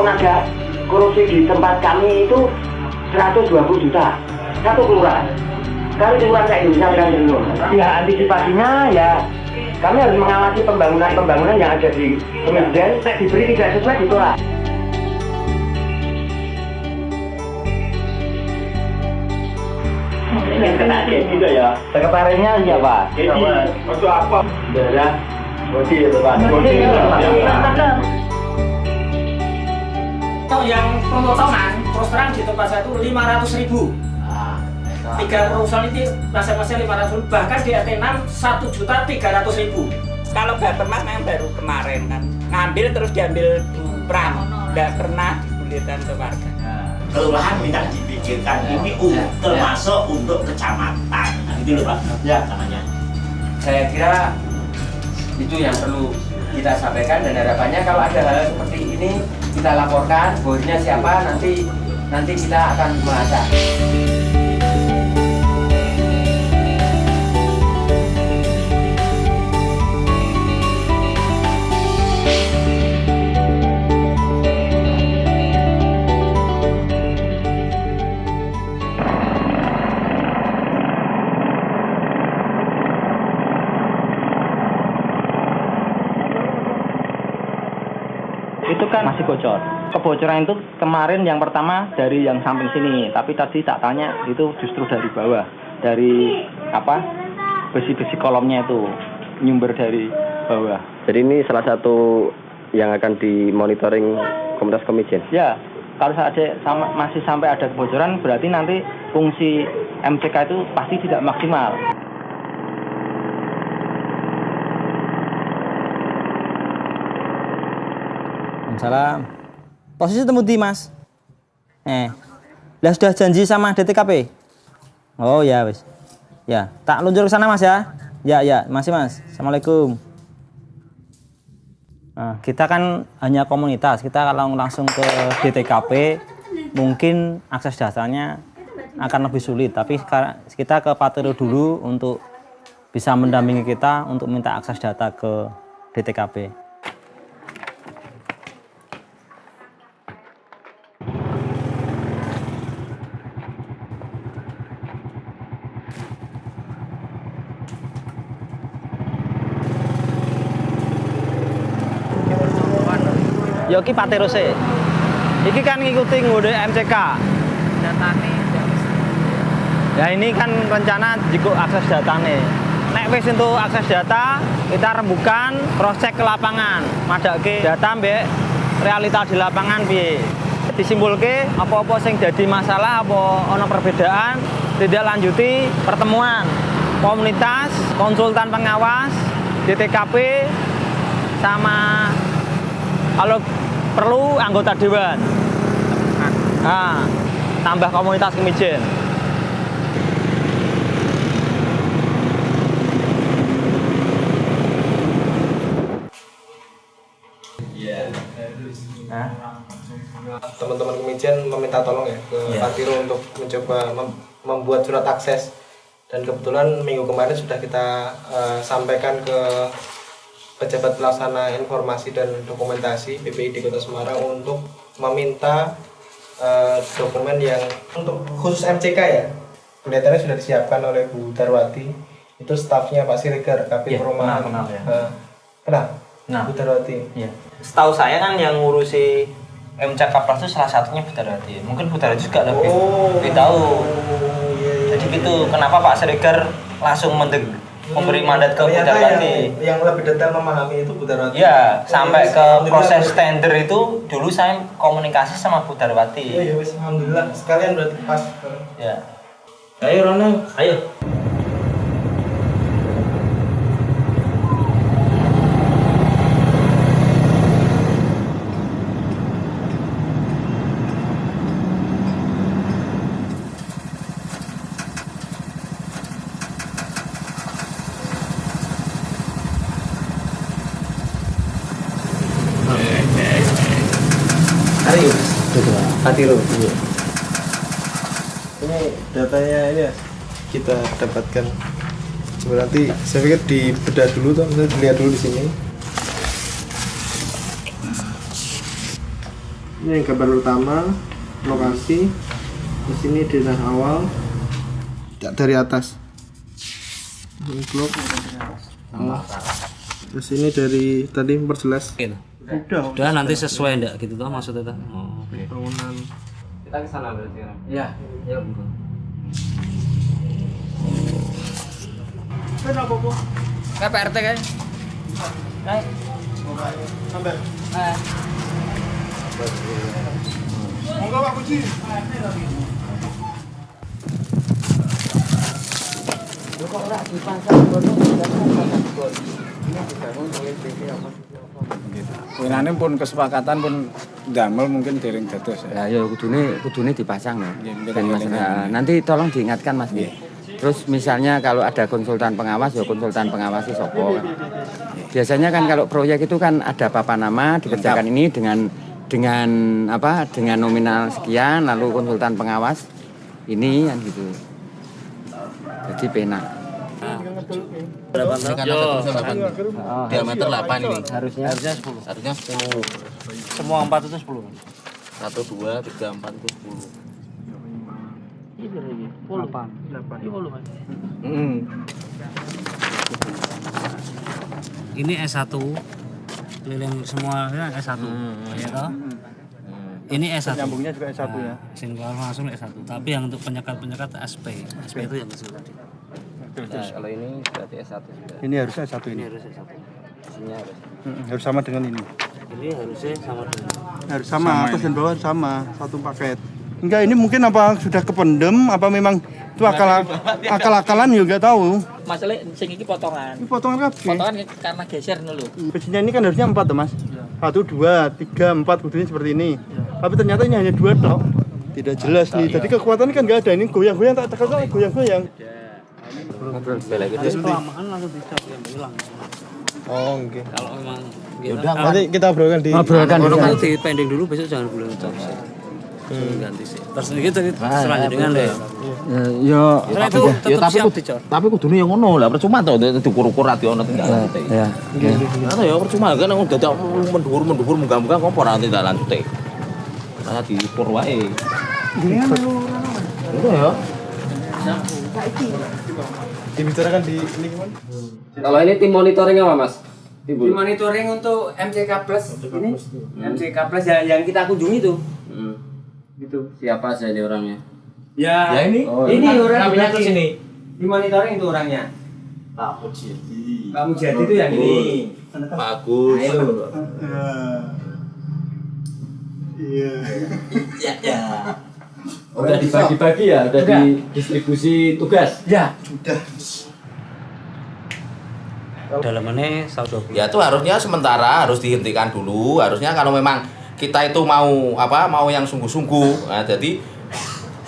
ada korupsi di tempat kami itu 120 juta satu kelurahan. Kami kelurahan kayak Indonesia kan dulu. Ya antisipasinya ya kami harus mengawasi pembangunan yang ada di kemudian diberi tidak sesuai ditolak. Yang kena gitu ya. Sekretarisnya siapa? Jadi untuk apa? Darah. Bodi ya Pak. Bodi. Yang pemotongan terus terang di tempat saya itu 500.000. Tiga perusahaan itu masing-masing 500.000, bahkan di RT 6 1.300.000. Kalau Bapermas memang baru kemarin kan ngambil terus diambil pram, nggak pernah digulirkan ke warga. Kelurahan minta dipikirkan ini termasuk untuk kecamatan, gitu loh Pak. Ya, namanya. Saya kira itu yang perlu kita sampaikan dan harapannya kalau ada hal seperti ini kita laporkan, bosnya siapa nanti kita akan melacak. Itu kan masih bocor. Kebocoran itu kemarin yang pertama dari yang samping sini, tapi tadi tak tanya itu justru dari bawah, dari besi-besi kolomnya itu nyumber dari bawah. Jadi ini salah satu yang akan dimonitoring Komunitas Kemijen. Ya, kalau masih sampai ada kebocoran berarti nanti fungsi MCK itu pasti tidak maksimal. Salam. Posisi temu di Mas. Lah sudah janji sama DTKP. Oh ya wis. Ya, tak luncur ke sana Mas ya. Ya, masih Mas. Assalamualaikum. Nah, kita kan hanya komunitas. Kita kalau langsung ke DTKP mungkin akses datanya akan lebih sulit. Tapi kita ke Patero dulu untuk bisa mendampingi kita untuk minta akses data ke DTKP. Yo ki Patero se. Iki kan ngikuti ngode MCK. Datane ya ini kan rencana jiko akses datane. Nek wis untuk akses data, kita rembukan, cross check ke lapangan. Madake data mbek realita di lapangan piye. Disimpulke apa-apa sing dadi masalah, apa ana perbedaan, tidak lanjuti pertemuan komunitas, konsultan pengawas, DTKP sama kalau perlu anggota dewan. Nah, tambah komunitas Kemijen. Teman-teman Kemijen meminta tolong ya ke Patiro untuk mencoba membuat surat akses, dan kebetulan minggu kemarin sudah kita sampaikan ke pejabat pelaksana informasi dan dokumentasi PPID Kota Semarang untuk meminta dokumen yang untuk khusus MCK ya. Kelihatannya sudah disiapkan oleh Bu Darwati, itu stafnya Pak Siregar, Kabin Perumahan. Kenal? Bu Darwati. Ya. Setahu saya kan yang ngurusi MCK Plus itu salah satunya Bu Darwati. Mungkin Bu Darwati juga lebih tahu. Jadi gitu, kenapa Pak Siregar langsung memberi mandat ke Bu Darwati. Yang lebih detail memahami itu Bu Darwati. Ya, sampai ke proses tender itu dulu saya komunikasi sama Bu Darwati. Iya, alhamdulillah sekalian berarti pas. Ya. Ayo Ronald, ayo. Patiro. Ini datanya ini ya, kita dapatkan. Coba nanti saya pikir dibedah dulu tuh, nanti dilihat dulu di sini. Ini gambar utama, lokasi. Di sini denah awal. Dari atas. Ini blok. Terus ini dari tadi memperjelas. Udah nanti sesuai enggak gitu toh maksudnya toh. Oh, oke. Bangunan. Kita ke sana berarti. Iya, ya. Kayak Pak RT kan? Kayak. Sampai. Monggo Pak Puji. Kok ora dipasang kono Winane pun kesepakatan pun damel mungkin dereng dados. Ya ya kudune dipasang ya. Dan nanti tolong diingatkan Mas. Terus misalnya kalau ada konsultan pengawas ya konsultan pengawas sopo kan. Biasanya kan kalau proyek itu kan ada papan nama dikerjakan ini dengan nominal sekian lalu konsultan pengawas ini kan gitu. Jadi pena. Berapa Yo. Diameter 8 ini. Harusnya 10. Harusnya 10. Semua 4 itu 10. 1 2 3 4 itu 10. Ini S1 keliling semuanya S1 ya toh? Ini S1 nyambungnya juga S1 ya. Single langsung S1 tapi yang untuk penyekat SP itu yang kecil tadi. Terus kalau ini berarti S1 sudah. Ini harusnya S1 ini. Harus S1 Isinya harus sama dengan ini. ini harusnya sama dengan Harus sama atas dan bawah sama satu paket. Enggak, ini mungkin apa sudah kependem apa memang itu akal-akalan juga tahu. Masalah sing iki potongan. Ini potongan kabeh. Potongan karena geser dulu. Besinya ini kan harusnya 4 tuh Mas. 1 2 3 4 kudunya seperti ini. Tapi ternyata ini hanya 2 tok. Tidak jelas nih. Jadi kekuatannya kan enggak ada. Ini goyang-goyang tak tekan goyang-goyang. ngobrol bela gitu. kelamaan langsung dicap yang hilang. Oh, oke. Kalau memang Udah, nanti kita obrolkan di kalau di pending dulu besok jangan bulan cap sih. Ganti sih. Terus gitu selanjutnya dengan deh. Yo, tapi kudune yang ngono lah, percuma to diukur-ukur ati ono tinggal. ya. Ana ya percuma kan wong dadak mendur-mendur muga-muga kompor nanti tak lanjute. Malah diukur wae. Itu ya. dibicarakan di ini gimana? Kalau ini tim monitoring apa Mas? Tim monitoring untuk MCK Plus ini. MCK Plus yang kita kunjungi tuh. Gitu. siapa saja ini orangnya? Ya ini. Oh, ini orang namanya terus ini. Di monitoring itu orangnya. Pak Mujadi. Pak Mujadi itu yang ini. Bagus. Iya. Ya. Udah dibagi-bagi ya, udah didistribusi tugas. Ya, Sudah. Dalamannya 120. Ya itu harusnya sementara harus dihentikan dulu. Harusnya kalau memang kita itu mau yang sungguh-sungguh. Nah, jadi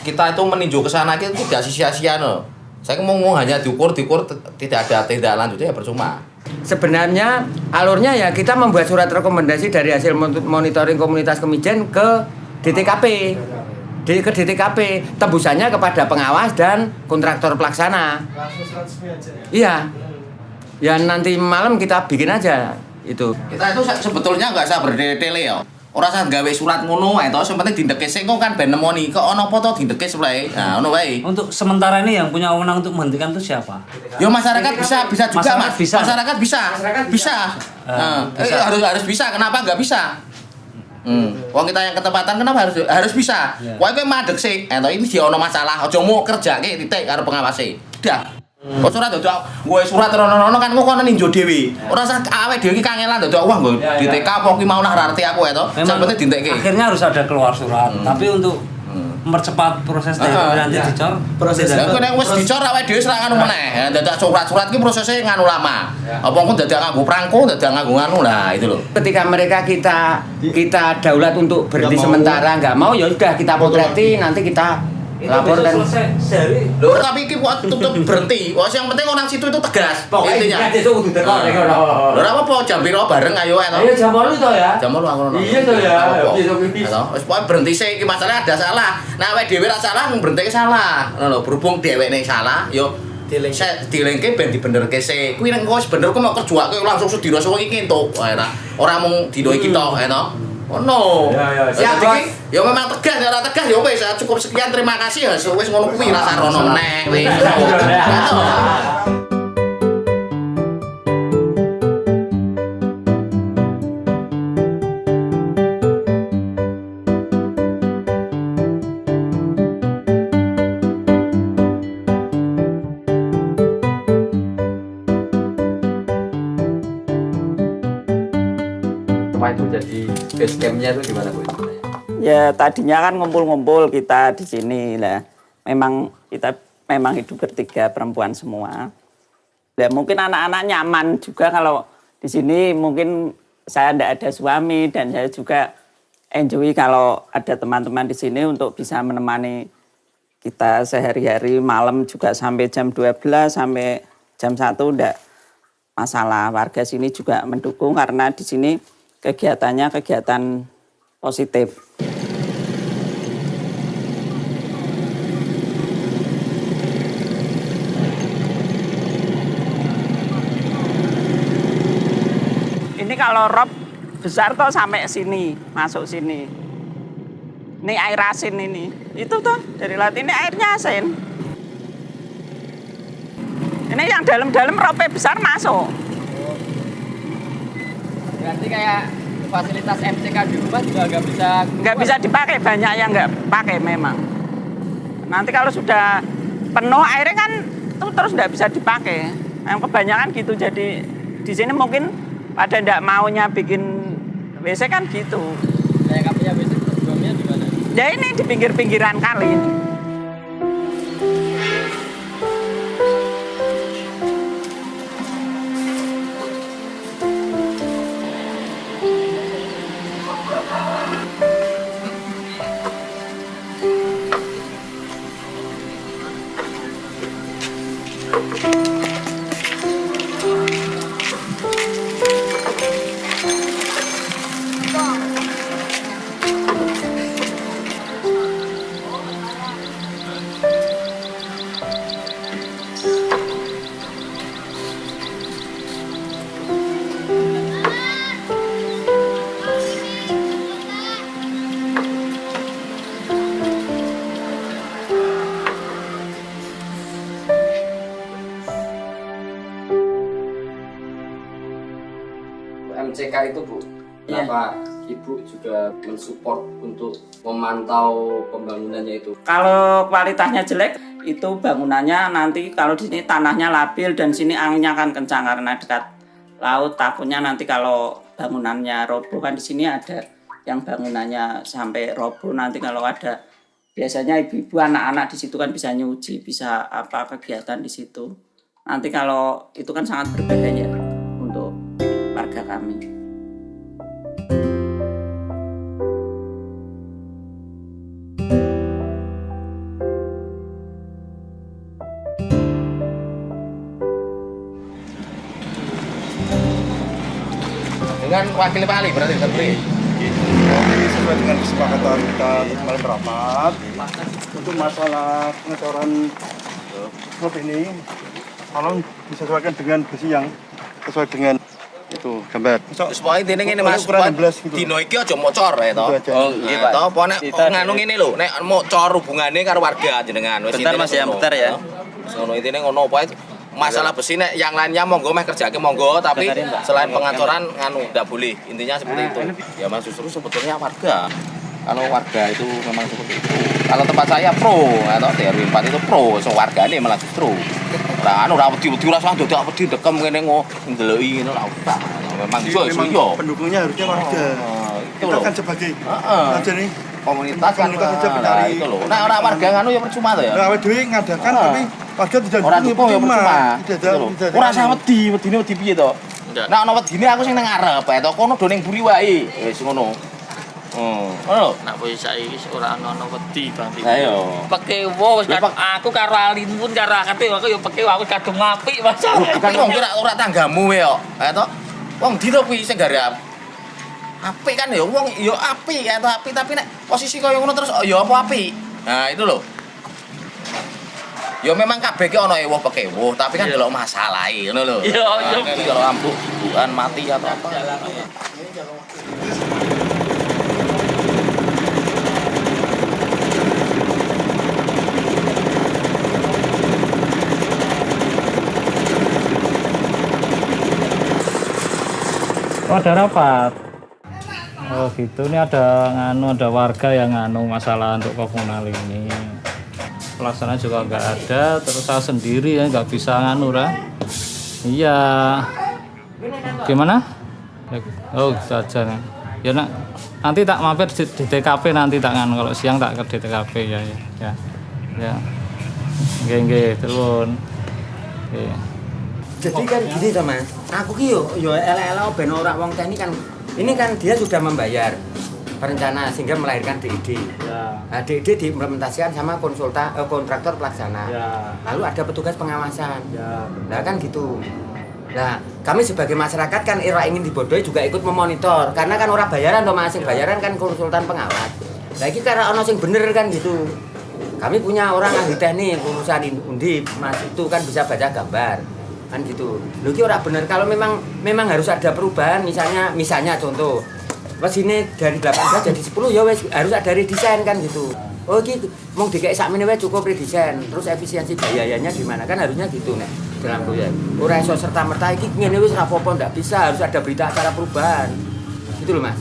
kita itu meninjau ke sana itu tidak sia-sia no. Saya ngomong hanya diukur tidak ada tindak lanjutnya ya percuma. sebenarnya alurnya ya kita membuat surat rekomendasi dari hasil monitoring komunitas Kemijen ke DTKP. Ke DTKP, tembusannya kepada pengawas dan kontraktor pelaksana. Iya. Ya nanti malam kita bikin aja itu. Kita itu sebetulnya nggak usah berdele-dele ya. Ora usah gawe surat ngono ae to, sing penting dindeke sing kan ben nemoni kok ana apa to dindeke wae. Nah, ngono wae. Untuk sementara ini yang punya wewenang untuk menghentikan itu siapa? Ya masyarakat bisa juga, Mas. Masyarakat bisa. Bisa. Harus bisa. Kenapa nggak bisa? Wong kita yang ketepatan kenapa harus bisa? Kowe madeg sih, ini dia ono masalah, aja mau kerjake titik karo pengawase. Udah. Kok surat dadak kowe surat rono-rono kan kok kono ninjo dhewe. Ora usah awake dhewe iki kangelan dadak wah nggo DTK apa kuwi mau nah arti aku to. Sing penting dintekke. Akhirnya harus ada keluar surat. Tapi untuk mempercepat proses dari nanti dicor proses lha nek wis dicor awake dhewe ora nganu meneh. Dadak surat-surat ki prosesnya nganu lama. Apa engko dadak nganggo prangko, dadak nganggo nganu lah itu lho. Ketika mereka kita daulat untuk berhenti sementara nggak mau ya udah kita potreti nanti kita laporkan. Lho tapi iki kok tutup berhenti. Wah yang penting orang situ itu tegas. Pokoknya besok kudu teko nek ora. Lho ora apa jam piro bareng ayo to. Ayo jam 8 to ya. Jam 8 aku. Iya to ya. Wis pokoke berhenti sih iki masalah ada salah. Nah awake dhewe ra salah berhenti salah. Ngono lho berhubung dheweke salah yo dilengke ben dibenerke sih. Kuwi nek wis bener kok mau kerja kowe langsung sedina suwe iki entuk. Ora mung dino iki tok to. no. Ya, Ya memang tegas, ya ora tegas ya wis cukup sekian terima kasih ya wis ngono kuwi ra sarono meneh wis. Itu jadi base camp-nya itu gimana Bu? Ya tadinya kan ngumpul-ngumpul kita di sini lah. Memang kita hidup bertiga perempuan semua. Ya mungkin anak-anak nyaman juga kalau di sini mungkin saya tidak ada suami dan saya juga enjoy kalau ada teman-teman di sini untuk bisa menemani kita sehari-hari malam juga sampai jam 12 sampai jam 1 enggak masalah. Warga sini juga mendukung karena di sini kegiatannya kegiatan positif. Ini kalau rob besar tuh sampai sini, masuk sini. Ini air asin ini. Itu tuh dari laut ini airnya asin. Ini yang dalam-dalam robnya besar masuk. Berarti kayak fasilitas MCK di rumah juga nggak bisa dipakai, banyak yang nggak pakai memang. Nanti kalau sudah penuh airnya kan itu terus nggak bisa dipakai. Yang kebanyakan gitu, jadi di sini mungkin pada nggak maunya bikin WC kan gitu. Kayak punya WC problemnya di mana? Ya ini di pinggir-pinggiran kali ini. MCK itu Bu, kenapa Ibu juga mensupport untuk memantau pembangunannya itu? Kalau kualitasnya jelek, itu bangunannya nanti kalau di sini tanahnya labil dan sini anginnya akan kencang karena dekat laut. Takutnya nanti kalau bangunannya roboh, kan di sini ada yang bangunannya sampai roboh. Nanti kalau ada, biasanya ibu-ibu anak-anak di situ kan bisa nyuci, bisa apa kegiatan di situ. Nanti kalau itu kan sangat berbahaya untuk warga kami. Dengan wakil Pali berarti Menteri. Ini sesuai dengan kesepakatan kita kemarin rapat untuk masalah pengecoran slop ini, tolong disesuaikan dengan besi yang sesuai dengan itu gambar. Supaya dene ngene Mas, dino iki aja mocor ya to. Oh nggih Pak. To apa nek nganu ngene lho, nek mocor hubungane karo warga jenengan wis. Bentar Mas ya, bentar ya. Ngono intine ngono apa masalah besi nek yang lainnya monggo meh kerjake monggo, tapi selain pengacoran nganu ndak boleh. Intinya seperti itu. Ya Mas, justru sebetulnya warga. Kalau warga itu memang seperti itu. Kalau tempat saya pro, atau TRW 4 itu pro, so wargane malah justru. Ora anu ora wedi-wedi ora usah dadak wedi dekem ngene ndeloki ngono ora usah. Memang yo. Pendukungnya harusnya warga. Kita kan sebagai aja nih komunitas kan itu loh. Nah orang warga nganu ya percuma tuh ya. Nah awake dhewe ngadakan tapi warga tidak dukung ya percuma. Ora usah wedine wedi piye to. Nek ana wedine aku sing nang ngarep ae to kono do ning buri wae. Wis ngono. Ngono. Nek wis saiki ora ana wedi Bang. Ayo. Pekewo wis aku karo Alimun karo akate aku yo pekewo aku kadung apik Mas. Bukan wong ora tanggamu yo. Ae to. Wong ndi to kuwi sing garap. Apik kan ya wong ya apik ya apik tapi nek posisi kaya ngono terus ya apa apik. Nah itu loh. Ya memang kabeh ki ana ewo pekewo tapi kan delok masalah ngono lho. Iya, kalau ambuk bukan mati atau apa. ada rapat. Oh gitu, ini ada warga yang masalah untuk komunal ini. Pelaksana juga nggak ada, terus saya sendiri ya nggak bisa Iya. Gimana? Oh saja. Ya nak, nanti tak mampir di TKP nanti tak kalau siang tak ke TKP ya. Nggih, turun. Jadi kan gini to Mas, aku ki yo elek-elek ben ora wong teknik kan. Ini kan dia sudah membayar perencana sehingga melahirkan DID. Ya. Nah, DID diimplementasikan sama kontraktor pelaksana. Ya. Lalu ada petugas pengawasan. Ya. Nah kan gitu. Nah, kami sebagai masyarakat kan ingin dibodohi juga ikut memonitor. Karena kan orang bayaran toh Mas, bayaran kan konsultan pengawas. Nah iki karena ono sing bener kan gitu. Kami punya orang ahli teknik urusan Undip, Mas itu kan bisa baca gambar. Kan gitu. Lho iki ora bener kalau memang harus ada perubahan misalnya contoh. Mesine dari 18 jadi 10 ya wis harus ada redesign kan gitu. Oh iki mung dikek sakmene wae cukup redesign. Terus efisiensi biayanya gimana? Kan harusnya gitu nek dalam proyek. Ora iso serta-merta iki ngene wis ra apa-apa ndak bisa, harus ada berita acara perubahan. Gitu loh Mas.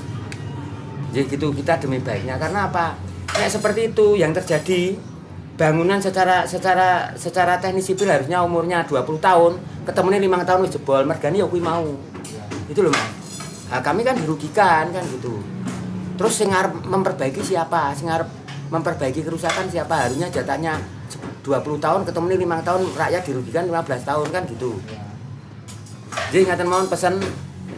Jadi gitu kita demi baiknya karena apa? Kayak seperti itu yang terjadi. Bangunan secara teknis sipil harusnya umurnya 20 tahun, ketemunya 5 tahun wis jebol, mergani ya kuwi mau. Itu loh Mas. Nah, kami kan dirugikan kan gitu. Terus sing arep memperbaiki siapa? Sing arep memperbaiki kerusakan siapa? Harusnya jatahnya 20 tahun, ketemunya 5 tahun, rakyat dirugikan 15 tahun kan gitu. Jadi ngaten mohon pesan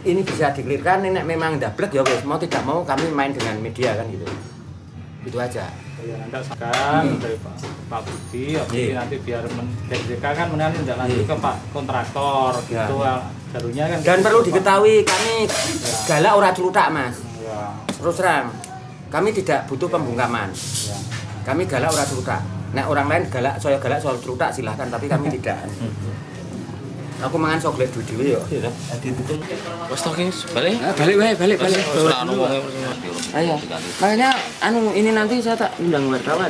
ini bisa dikelirkan, nek memang ndablek ya wis, mau tidak mau kami main dengan media kan gitu. Itu aja. Ya, Anda sekarang dari Pak Budi, nanti biar DJK kan menindaklanjuti ke Pak kontraktor gitu, barunya kan. Dan perlu diketahui kami galak ora celutak Mas. Terus terang, kami tidak butuh pembungkaman. Kami galak ora celutak. Nek orang lain galak soal celutak silahkan, tapi kami tidak. Aku mangan soglet dhewe yo. Wes to balik. Balik. Ayo. Makanya ini nanti saya tak undang wartawan.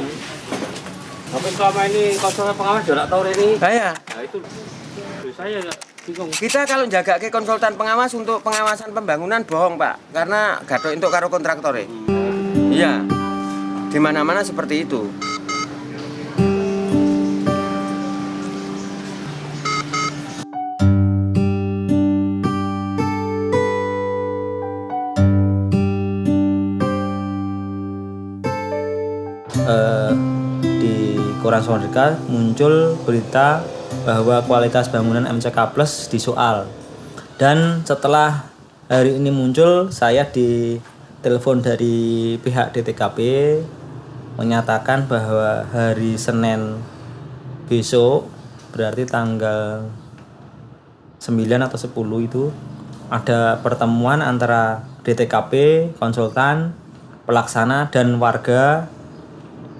Tapi selama ini konsultan pengawas juga tahu ini. Saya. Nah itu saya bingung. Kita kalau jaga ke konsultan pengawas untuk pengawasan pembangunan bohong Pak, karena gathok entuk karo kontraktor. Iya. Di mana-mana seperti itu. Di Koran Sonrika muncul berita bahwa kualitas bangunan MCK Plus disoal, dan setelah hari ini muncul saya ditelepon dari pihak DTKP menyatakan bahwa hari Senin besok berarti tanggal 9 atau 10 itu ada pertemuan antara DTKP, konsultan, pelaksana dan warga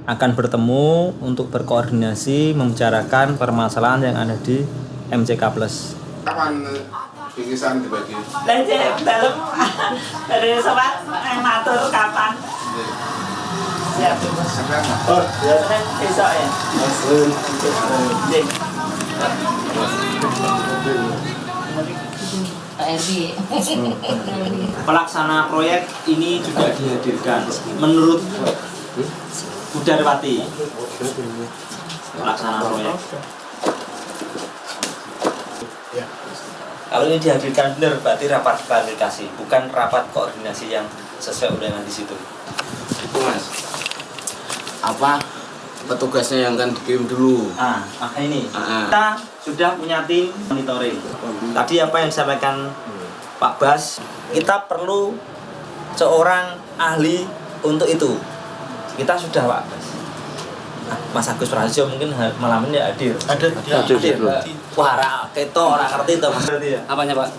akan bertemu untuk berkoordinasi membicarakan permasalahan yang ada di MCK Plus. Kapan pingsan dibagi? Lanjut dalam dari sobat yang ngatur kapan? Siap. Oh, ya. Besok ya. Pelaksana proyek ini juga dihadirkan. Menurut Budarwati, pelaksana proyek. Kalau ini dihadirkan benar, berarti rapat klarifikasi, bukan rapat koordinasi yang sesuai undangan di situ. Itu Mas. Apa petugasnya yang kan dikirim dulu? Ini. Kita sudah punya tim monitoring. Tadi apa yang disampaikan Pak Bas, kita perlu seorang ahli untuk itu. Kita sudah Pak Bas. Mas Agus Prasetyo mungkin malam ini hadir. Hadir. Wah, keto orang ngerti itu Mas. Apanya Pak?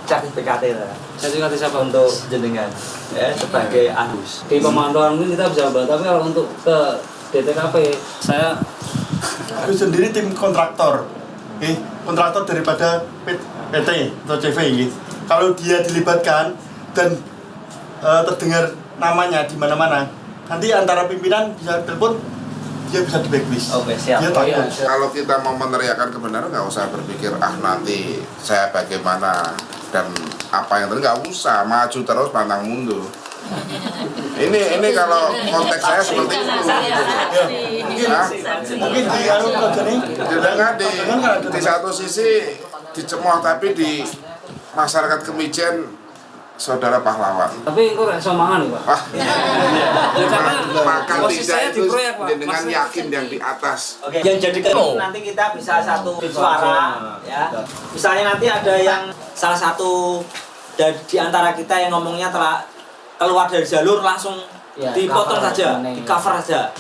Sertifikat itu. Sertifikat siapa? Untuk jenengan. Ya, sebagai Agus. Di pemantauan mungkin kita bisa bantu, tapi kalau untuk ke DTKP saya sendiri tim kontraktor. Kontraktor daripada PT atau CV ini. Kalau dia dilibatkan dan terdengar namanya di mana-mana, nanti antara pimpinan bisa telepon dia bisa di blacklist. Oke, siap. Dia takut. Kalau kita mau meneriakan kebenaran nggak usah berpikir nanti saya bagaimana dan apa yang terjadi, nggak usah, maju terus pantang mundur. Ini kalau konteks saya seperti itu. Mungkin di satu sisi dicemooh, tapi di masyarakat Kemijen saudara pahlawan. Tapi kok rasa mangan, Pak? Makan posisi tidak saya itu di proyek, Pak. dengan yakin yang di atas. Oke. Yang jadi nanti kita bisa satu suara, ya. Misalnya nanti ada yang salah satu di antara kita yang ngomongnya telah keluar dari jalur, langsung dipotong saja, di cover saja.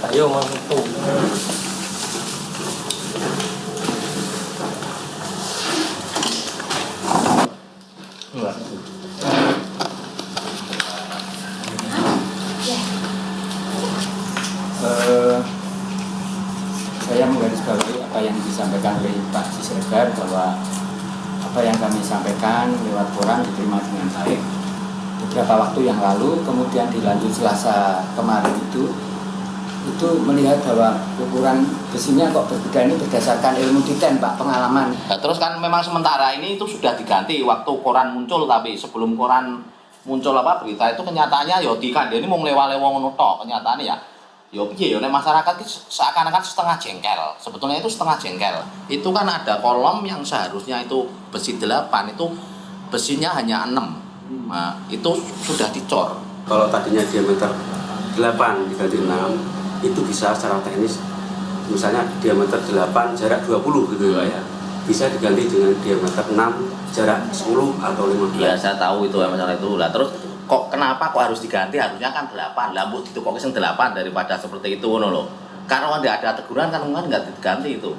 Ayo masuk tuh. Saya menggarisbawahi apa yang disampaikan oleh Pak Siregar, bahwa apa yang kami sampaikan lewat koran diterima dengan baik beberapa waktu yang lalu, kemudian dilanjut Selasa kemarin itu melihat bahwa ukuran besinya kok berbeda. Ini berdasarkan ilmu diten, Pak, pengalaman. Nah, terus kan memang sementara ini itu sudah diganti waktu koran muncul, tapi sebelum koran muncul berita itu kenyataannya ya dikandani mau ngelewale wong ngono tok, kenyataannya ya piye ya, masyarakat seakan-akan setengah jengkel. Sebetulnya itu setengah jengkel. Itu kan ada kolom yang seharusnya itu besi 8, itu besinya hanya 6. Nah, itu sudah dicor. Kalau tadinya diameter 8 diganti 6, itu bisa secara teknis, misalnya diameter 8 jarak 20 gitu ya, bisa diganti dengan diameter 6 jarak 10 atau 15. Iya, saya tahu itu ya masalah itu. Lah terus kenapa harus diganti? Harusnya kan 8. Lah mbok itu kok 8 daripada seperti itu ngono lho. Karena tidak ada teguran kan enggak diganti itu.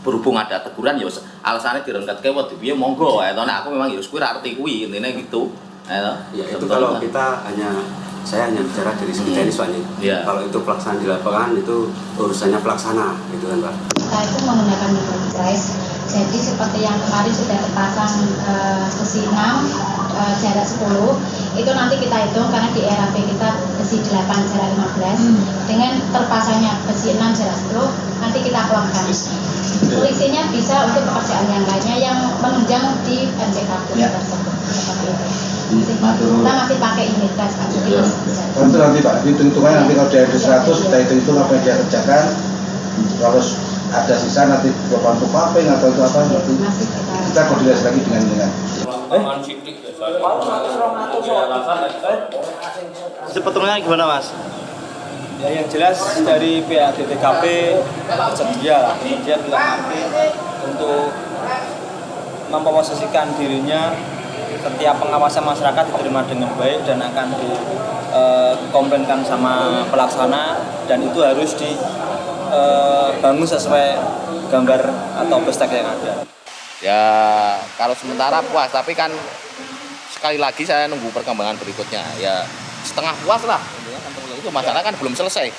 Berhubung ada teguran ya alasannya direngketke wae piye monggo ae to. Nek aku memang ya wis kuwi arti kuwi intine gitu. Ya itu kalau kita saya hanya bicara dari segi teknis, Pak. Kalau itu pelaksanaan di lapangan itu urusannya pelaksana gitu kan, Pak. Kita itu menggunakan micro price. Jadi seperti yang kemarin sudah terpasang besi 6 jarak 10, itu nanti kita hitung karena di RAP kita besi 8 jarak 15 dengan terpasangnya besi 6 jarak 10, nanti kita keluarkan. Selisihnya bisa untuk pekerjaan yang lainnya yang menunjang di MCK tersebut. Kita masih pakai unit price, Pak. Itu nanti, Pak, hitung-hitungannya nanti kalau dia ada 100 kita hitung-hitung apa yang dia kerjakan. Kalau ada sisa nanti untuk paping atau itu apa, nanti kita koordinasi lagi dengan Sebetulnya gimana, Mas? Ya, yang jelas dari pihak DTKP bersedia nanti untuk memposisikan dirinya, setiap pengawasan masyarakat diterima dengan baik dan akan dikomplainkan sama pelaksana, dan itu harus dibangun sesuai gambar atau bestek yang ada. Ya kalau sementara puas, tapi kan sekali lagi saya nunggu perkembangan berikutnya. Ya setengah puas lah, itu masalah kan belum selesai.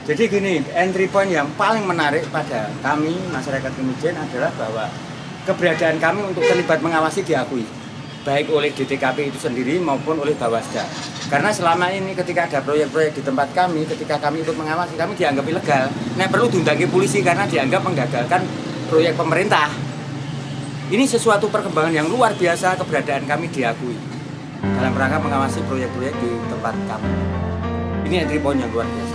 Jadi gini, entry point yang paling menarik pada kami masyarakat Kemijen adalah bahwa keberadaan kami untuk terlibat mengawasi diakui, baik oleh DTKP itu sendiri maupun oleh Bawasda. Karena selama ini ketika ada proyek-proyek di tempat kami, ketika kami ikut mengawasi, kami dianggap ilegal. Nah, perlu diundangi polisi karena dianggap menggagalkan proyek pemerintah. Ini sesuatu perkembangan yang luar biasa, keberadaan kami diakui dalam rangka mengawasi proyek-proyek di tempat kami. Ini entry point yang luar biasa.